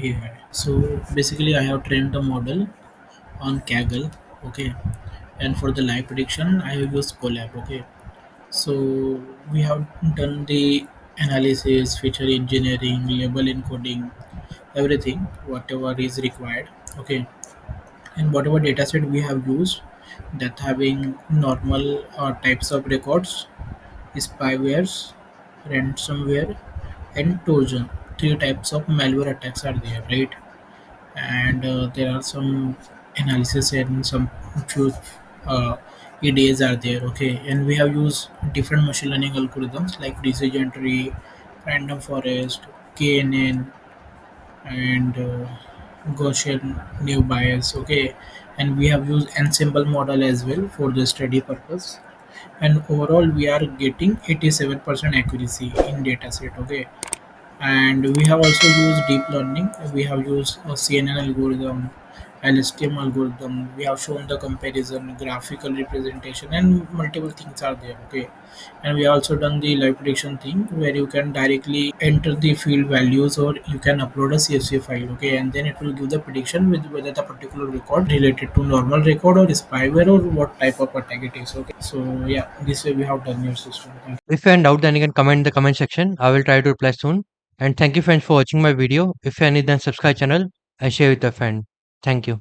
AI. So basically, I have trained the model on Kaggle. Okay, and for the live prediction, I have used Colab. Okay, so we have done the analysis, feature engineering, label encoding, everything, whatever is required. Okay, and whatever dataset we have used, that having normal types of records, spywares, ransomware, and Trojan. Three types of malware attacks are there, right? And there are some analysis and some few uh, EDAs are there. Okay, and we have used different machine learning algorithms like decision tree, random forest, KNN, and Gaussian new bias. Okay, and we have used ensemble model as well for the study purpose. And overall, we are getting 87% accuracy in dataset. Okay, and we have also used deep learning. We have used a CNN algorithm, LSTM algorithm. We have shown the comparison, graphical representation, and multiple things are there. Okay, and we also done the live prediction thing where you can directly enter the field values or you can upload a CSV file. Okay, and then it will give the prediction with whether the particular record related to normal record or spyware or what type of attack it is. Okay, so yeah, this way we have done your system. Thank you. If you're in doubt, then you can comment in the comment section. I will try to reply soon. And thank you friends for watching my video. If you are new, then subscribe channel and share with your friend. Thank you.